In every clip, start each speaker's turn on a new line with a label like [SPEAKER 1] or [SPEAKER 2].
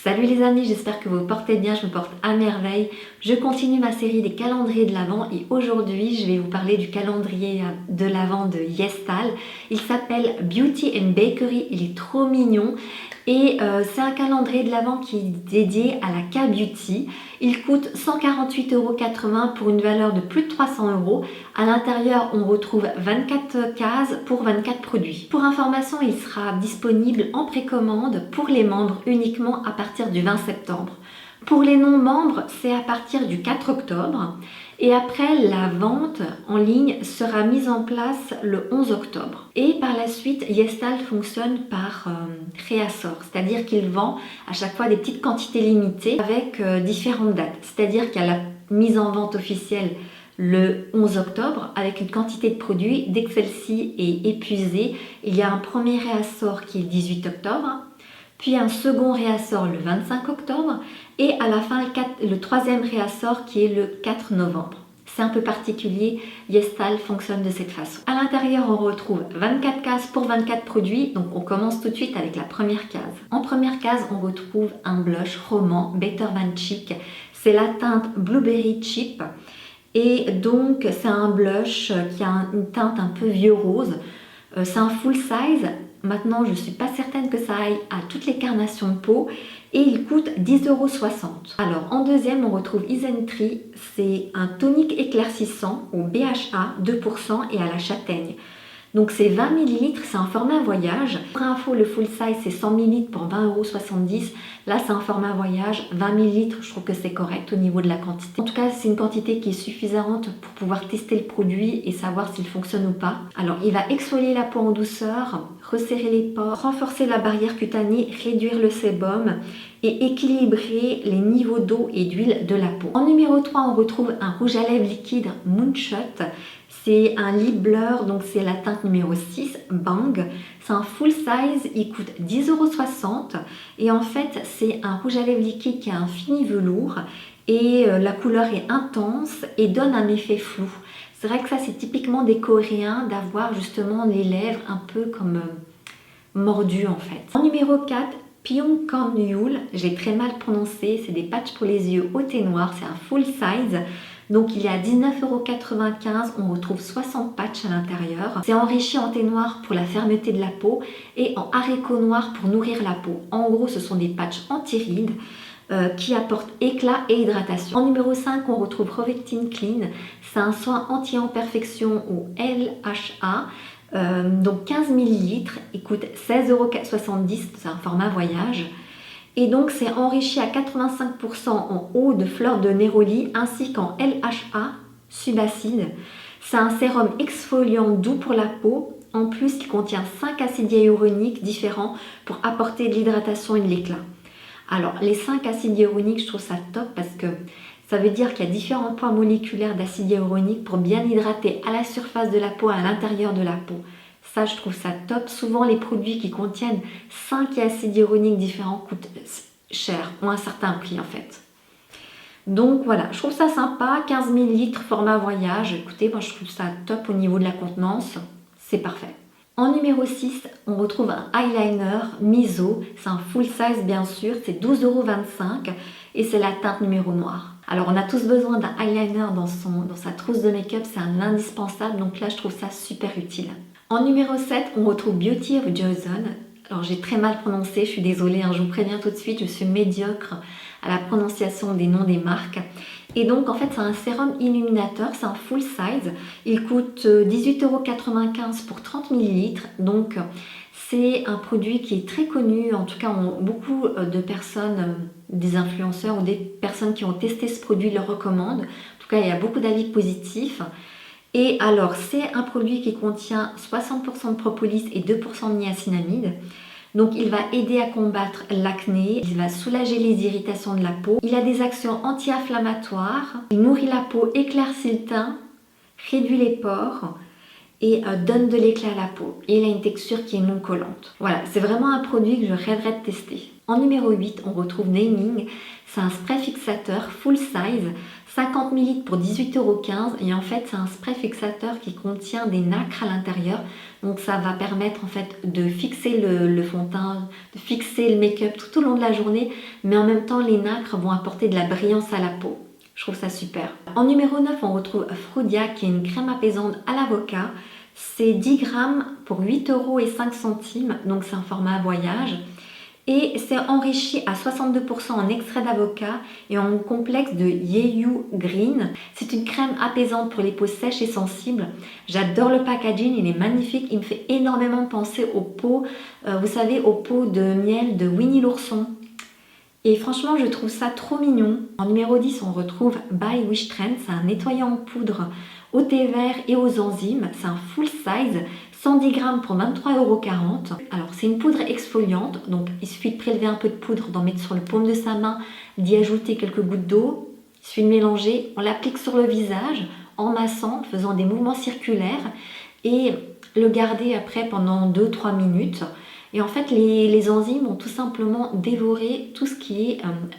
[SPEAKER 1] Salut les amis, j'espère que vous portez bien, je me porte à merveille. Je continue ma série des calendriers de l'Avent et aujourd'hui je vais vous parler du calendrier de l'Avent de Yestal. Il s'appelle Beauty and Bakery, il est trop mignon et c'est un calendrier de l'Avent qui est dédié à la K-Beauty. Il coûte 148,80 € pour une valeur de plus de 300 €. À l'intérieur, on retrouve 24 cases pour 24 produits. Pour information, il sera disponible en précommande pour les membres uniquement à partir du 20 septembre. Pour les non-membres, c'est à partir du 4 octobre. Et après, la vente en ligne sera mise en place le 11 octobre. Et par la suite, Yestal fonctionne par réassort, c'est-à-dire qu'il vend à chaque fois des petites quantités limitées avec différentes dates. C'est-à-dire qu'il y a la mise en vente officielle le 11 octobre avec une quantité de produits. Dès que celle-ci est épuisée, il y a un premier réassort qui est le 18 octobre, puis un second réassort le 25 octobre et à la fin le troisième réassort qui est le 4 novembre. C'est un peu particulier, Yestal fonctionne de cette façon. À l'intérieur, on retrouve 24 cases pour 24 produits, donc on commence tout de suite avec la première case. En première case, on retrouve un blush Roman Better Than Cheek. C'est la teinte Blueberry Chip. Et donc c'est un blush qui a une teinte un peu vieux rose. C'est un full size. Maintenant je ne suis pas certaine que ça aille à toutes les carnations de peau. Et il coûte 10,60 €. Alors en deuxième on retrouve Isentry. C'est un tonique éclaircissant au BHA 2% et à la châtaigne. Donc c'est 20 ml, c'est un format voyage. Pour info, le full size c'est 100 ml pour 20,70 €. Là c'est un format voyage, 20 ml, je trouve que c'est correct au niveau de la quantité. En tout cas c'est une quantité qui est suffisante pour pouvoir tester le produit et savoir s'il fonctionne ou pas. Alors il va exfolier la peau en douceur, resserrer les pores, renforcer la barrière cutanée, réduire le sébum et équilibrer les niveaux d'eau et d'huile de la peau. En numéro 3 on retrouve un rouge à lèvres liquide Moonshot. C'est un lip blur, donc c'est la teinte numéro 6, Bang. C'est un full size, il coûte 10,60 € et en fait c'est un rouge à lèvres liquide qui a un fini velours et la couleur est intense et donne un effet flou. C'est vrai que ça c'est typiquement des Coréens d'avoir justement les lèvres un peu comme mordues en fait. En numéro 4, Pyeongkangul, j'ai très mal prononcé, c'est des patchs pour les yeux au thé noir, c'est un full size. Donc il y a 19,95 €, on retrouve 60 patchs à l'intérieur. C'est enrichi en thé noir pour la fermeté de la peau et en haricot noir pour nourrir la peau. En gros, ce sont des patchs anti-rides qui apportent éclat et hydratation. En numéro 5, on retrouve Revectine Clean. C'est un soin anti-imperfection au LHA. Donc 15 ml, il coûte 16,70 €, c'est un format voyage. Et donc c'est enrichi à 85% en eau de fleur de néroli ainsi qu'en LHA subacide. C'est un sérum exfoliant doux pour la peau. En plus, il contient 5 acides hyaluroniques différents pour apporter de l'hydratation et de l'éclat. Alors les 5 acides hyaluroniques, je trouve ça top parce que ça veut dire qu'il y a différents poids moléculaires d'acides hyaluroniques pour bien hydrater à la surface de la peau, à l'intérieur de la peau. Ça, je trouve ça top. Souvent, les produits qui contiennent 5 acides hyaluroniques différents coûtent cher, ont un certain prix en fait. Donc voilà, je trouve ça sympa. 15 ml, format voyage. Écoutez, moi je trouve ça top au niveau de la contenance. C'est parfait. En numéro 6, on retrouve un eyeliner Miso. C'est un full size bien sûr, c'est 12,25 € et c'est la teinte numéro noir. Alors on a tous besoin d'un eyeliner dans sa trousse de make-up, c'est un indispensable, donc là je trouve ça super utile. En numéro 7, on retrouve Beauty of Joseon. Alors j'ai très mal prononcé, je suis désolée, je vous préviens tout de suite, je suis médiocre à la prononciation des noms des marques. Et donc en fait c'est un sérum illuminateur, c'est un full size. Il coûte 18,95 € pour 30 ml. Donc c'est un produit qui est très connu, en tout cas beaucoup de personnes, des influenceurs ou des personnes qui ont testé ce produit le recommandent. En tout cas il y a beaucoup d'avis positifs. Et alors, c'est un produit qui contient 60% de propolis et 2% de niacinamide. Donc, il va aider à combattre l'acné, il va soulager les irritations de la peau. Il a des actions anti-inflammatoires, il nourrit la peau, éclaircit le teint, réduit les pores et donne de l'éclat à la peau. Et il a une texture qui est non collante. Voilà, c'est vraiment un produit que je rêverais de tester. En numéro 8, on retrouve Naming. C'est un spray fixateur full size. 50 ml pour 18,15 € et en fait c'est un spray fixateur qui contient des nacres à l'intérieur, donc ça va permettre en fait de fixer le fond de teint, de fixer le make-up tout au long de la journée, mais en même temps les nacres vont apporter de la brillance à la peau. Je trouve ça super. En numéro 9 on retrouve Frudia qui est une crème apaisante à l'avocat. C'est 10 grammes pour 8,05 €, donc c'est un format voyage. Et c'est enrichi à 62% en extrait d'avocat et en complexe de Yeyu Green. C'est une crème apaisante pour les peaux sèches et sensibles. J'adore le packaging, il est magnifique. Il me fait énormément penser aux peaux, vous savez, aux peaux de miel de Winnie l'ourson. Et franchement, je trouve ça trop mignon. En numéro 10, on retrouve By Wishtrend. C'est un nettoyant en poudre au thé vert et aux enzymes. C'est un full size. 110 grammes pour 23,40 €. Alors c'est une poudre exfoliante, donc il suffit de prélever un peu de poudre, d'en mettre sur le paume de sa main, d'y ajouter quelques gouttes d'eau, il suffit de mélanger, on l'applique sur le visage en massant, faisant des mouvements circulaires et le garder après pendant 2-3 minutes. Et en fait les enzymes vont tout simplement dévorer tout ce qui est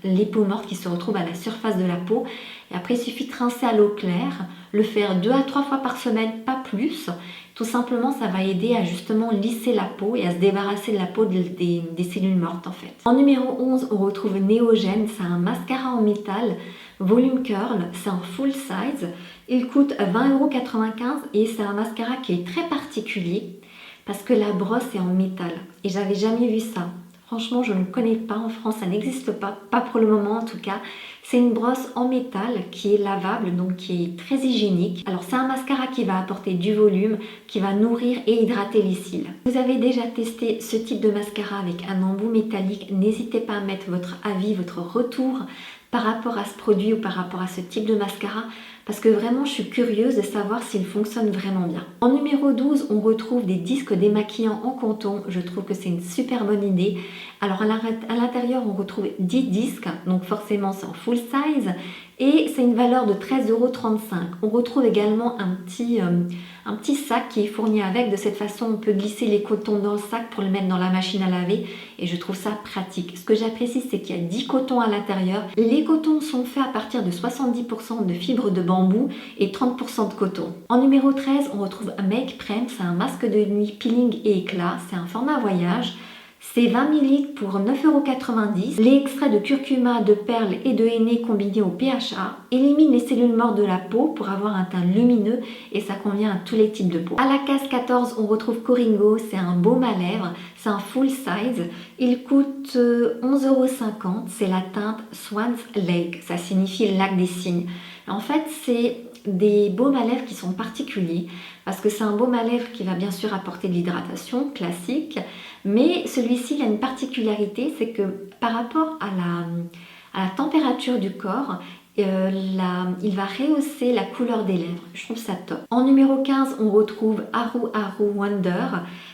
[SPEAKER 1] les peaux mortes qui se retrouvent à la surface de la peau. Et après il suffit de rincer à l'eau claire, le faire 2 à 3 fois par semaine, pas plus. Tout simplement, ça va aider à justement lisser la peau et à se débarrasser de la peau des cellules mortes en fait. En numéro 11, on retrouve Néogène. C'est un mascara en métal, volume curl. C'est un full size. Il coûte 20,95 € et c'est un mascara qui est très particulier parce que la brosse est en métal. Et j'avais jamais vu ça. Franchement, je ne connais pas. En France, ça n'existe pas. Pas pour le moment en tout cas. C'est une brosse en métal qui est lavable, donc qui est très hygiénique. Alors c'est un mascara qui va apporter du volume, qui va nourrir et hydrater les cils. Si vous avez déjà testé ce type de mascara avec un embout métallique, n'hésitez pas à mettre votre avis, votre retour par rapport à ce produit ou par rapport à ce type de mascara, parce que vraiment je suis curieuse de savoir s'il fonctionne vraiment bien. En numéro 12, on retrouve des disques démaquillants en coton. Je trouve que c'est une super bonne idée. Alors à l'intérieur, on retrouve 10 disques, donc forcément c'est en full size et c'est une valeur de 13,35 €. On retrouve également un petit sac qui est fourni avec. De cette façon, on peut glisser les cotons dans le sac pour le mettre dans la machine à laver et je trouve ça pratique. Ce que j'apprécie, c'est qu'il y a 10 cotons à l'intérieur. Les cotons sont faits à partir de 70% de fibres de bambou et 30% de coton. En numéro 13, on retrouve Make Prem. C'est un masque de nuit peeling et éclat. C'est un format voyage. C'est 20 ml pour 9,90 €. Les extraits de curcuma, de perles et de henné combinés au PHA éliminent les cellules mortes de la peau pour avoir un teint lumineux et ça convient à tous les types de peau. À la case 14, on retrouve Coringo. C'est un baume à lèvres. C'est un full size. Il coûte 11,50 €. C'est la teinte Swan's Lake. Ça signifie le lac des cygnes. En fait, c'est des baumes à lèvres qui sont particuliers parce que c'est un baume à lèvres qui va bien sûr apporter de l'hydratation classique, mais celui-ci il a une particularité, c'est que par rapport à la température du corps, il va rehausser la couleur des lèvres. Je trouve ça top. En numéro 15, on retrouve Haru Haru Wonder.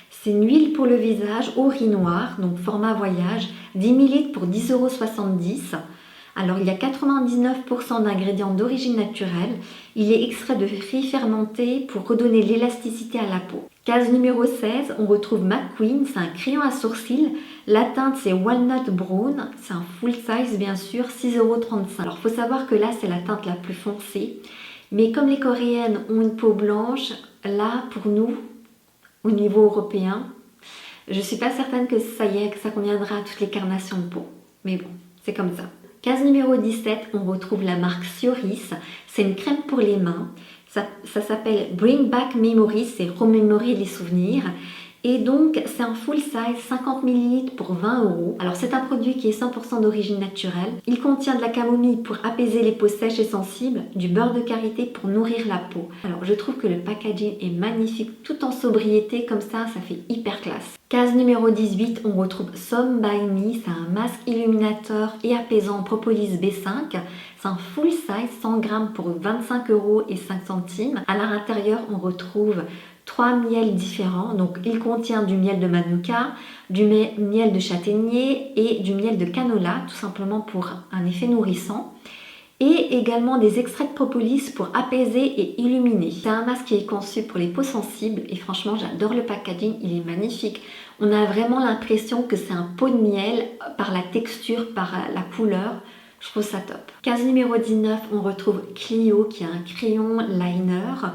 [SPEAKER 1] C'est une huile pour le visage au riz noir, donc format voyage, 10 ml pour 10,70 €. Alors il y a 99% d'ingrédients d'origine naturelle. Il est extrait de riz fermenté pour redonner l'élasticité à la peau. Case numéro 16, on retrouve McQueen. C'est un crayon à sourcils. La teinte c'est Walnut Brown. C'est un full size bien sûr, 6,35 €. Alors il faut savoir que là c'est la teinte la plus foncée. Mais comme les Coréennes ont une peau blanche, là pour nous, au niveau européen, je ne suis pas certaine que ça y est, que ça conviendra à toutes les carnations de peau. Mais bon, c'est comme ça. Case numéro 17, on retrouve la marque Sioris. C'est une crème pour les mains. Ça s'appelle Bring Back Memories, c'est remémorer les souvenirs. Et donc, c'est un full size, 50 ml pour 20 €. Alors, c'est un produit qui est 100% d'origine naturelle. Il contient de la camomille pour apaiser les peaux sèches et sensibles, du beurre de karité pour nourrir la peau. Alors, je trouve que le packaging est magnifique, tout en sobriété, comme ça fait hyper classe. Case numéro 18, on retrouve Some by Me. C'est un masque illuminateur et apaisant propolis B5. C'est un full size, 100 grammes pour 25,05 €. À l'intérieur, on retrouve 3 miels différents. Donc, il contient du miel de manuka, du miel de châtaignier et du miel de canola, tout simplement pour un effet nourrissant. Et également des extraits de propolis pour apaiser et illuminer. C'est un masque qui est conçu pour les peaux sensibles et franchement, j'adore le packaging, il est magnifique. On a vraiment l'impression que c'est un pot de miel par la texture, par la couleur. Je trouve ça top. Case numéro 19, on retrouve Clio qui a un crayon liner.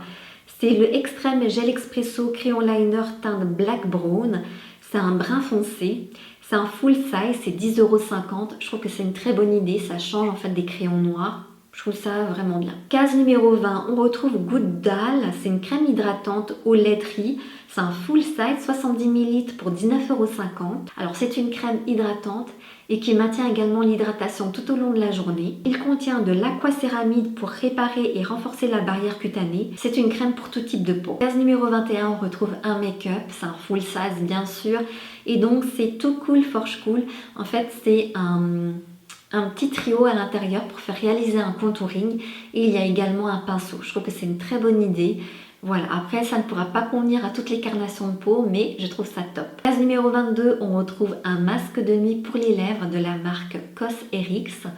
[SPEAKER 1] C'est le Extreme Gel Espresso Crayon Liner teinte Black Brown. C'est un brun foncé. C'est un full size, c'est 10,50 €. Je trouve que c'est une très bonne idée. Ça change en fait des crayons noirs. Je trouve ça vraiment bien. Case numéro 20, on retrouve Good Dal. C'est une crème hydratante au laiterie. C'est un full size, 70 ml pour 19,50 €. Alors c'est une crème hydratante et qui maintient également l'hydratation tout au long de la journée. Il contient de l'aquacéramide pour réparer et renforcer la barrière cutanée. C'est une crème pour tout type de peau. Case numéro 21, on retrouve un make-up. C'est un full size bien sûr. Et donc c'est Too Cool for Cool. En fait c'est un petit trio à l'intérieur pour faire réaliser un contouring. Et il y a également un pinceau. Je trouve que c'est une très bonne idée. Voilà, après ça ne pourra pas convenir à toutes les carnations de peau, mais je trouve ça top. Case numéro 22, on retrouve un masque de nuit pour les lèvres de la marque Cosrx.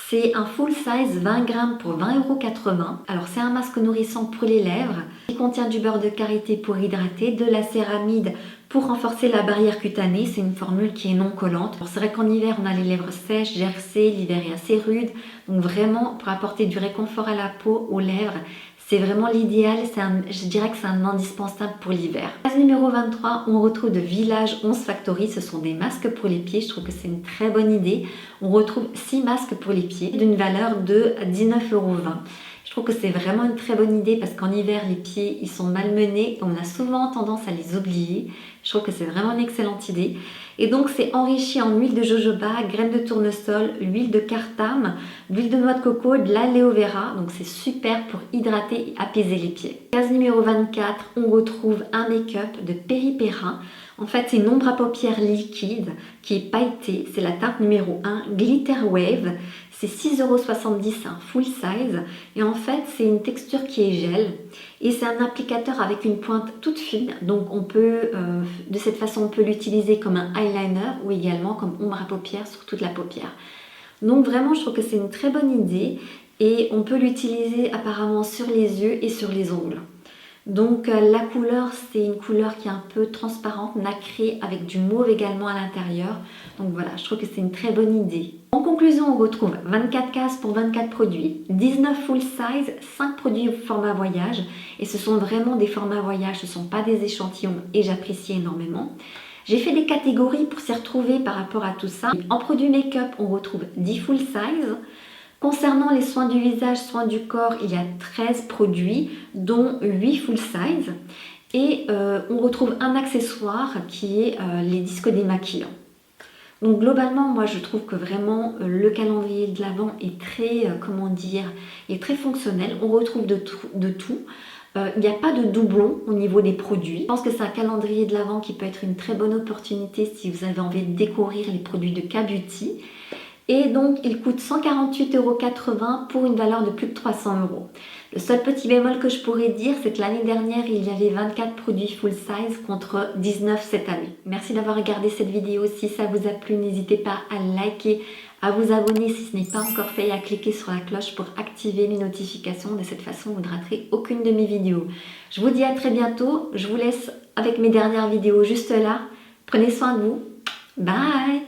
[SPEAKER 1] C'est un full size 20 grammes pour 20,80 €. Alors c'est un masque nourrissant pour les lèvres qui contient du beurre de karité pour hydrater, de la céramide pour renforcer la barrière cutanée. C'est une formule qui est non collante. C'est vrai qu'en hiver on a les lèvres sèches, gercées, l'hiver est assez rude. Donc vraiment pour apporter du réconfort à la peau, aux lèvres, c'est vraiment l'idéal, je dirais que c'est un indispensable pour l'hiver. Case numéro 23, on retrouve de Village 11 Factory, ce sont des masques pour les pieds, je trouve que c'est une très bonne idée. On retrouve 6 masques pour les pieds d'une valeur de 19,20 €. Je trouve que c'est vraiment une très bonne idée parce qu'en hiver, les pieds, ils sont malmenés. On a souvent tendance à les oublier. Je trouve que c'est vraiment une excellente idée. Et donc, c'est enrichi en huile de jojoba, graines de tournesol, huile de cartame, d'huile de noix de coco, de l'aloe vera. Donc, c'est super pour hydrater et apaiser les pieds. Case numéro 24, on retrouve un make-up de Peripera. En fait, c'est une ombre à paupières liquide qui est pailletée. C'est la teinte numéro 1, Glitter Wave. C'est 6,70 €, c'est un full size. Et en fait, c'est une texture qui est gel. Et c'est un applicateur avec une pointe toute fine. Donc, on peut, de cette façon, on peut l'utiliser comme un eyeliner ou également comme ombre à paupières sur toute la paupière. Donc, vraiment, je trouve que c'est une très bonne idée. Et on peut l'utiliser apparemment sur les yeux et sur les ongles. Donc la couleur, c'est une couleur qui est un peu transparente, nacrée, avec du mauve également à l'intérieur. Donc voilà, je trouve que c'est une très bonne idée. En conclusion, on retrouve 24 cases pour 24 produits, 19 full size, 5 produits au format voyage. Et ce sont vraiment des formats voyage, ce ne sont pas des échantillons et j'apprécie énormément. J'ai fait des catégories pour s'y retrouver par rapport à tout ça. En produits make-up, on retrouve 10 full size. Concernant les soins du visage, soins du corps, il y a 13 produits, dont 8 full size. Et on retrouve un accessoire qui est les disques démaquillants. Donc globalement, moi je trouve que vraiment le calendrier de l'Avent est très, est très fonctionnel. On retrouve de tout. Il n'y a pas de doublon au niveau des produits. Je pense que c'est un calendrier de l'Avent qui peut être une très bonne opportunité si vous avez envie de découvrir les produits de K-Beauty. Et donc, il coûte 148,80 € pour une valeur de plus de 300 €. Le seul petit bémol que je pourrais dire, c'est que l'année dernière, il y avait 24 produits full size contre 19 cette année. Merci d'avoir regardé cette vidéo. Si ça vous a plu, n'hésitez pas à liker, à vous abonner si ce n'est pas encore fait et à cliquer sur la cloche pour activer les notifications. De cette façon, vous ne raterez aucune de mes vidéos. Je vous dis à très bientôt. Je vous laisse avec mes dernières vidéos juste là. Prenez soin de vous. Bye!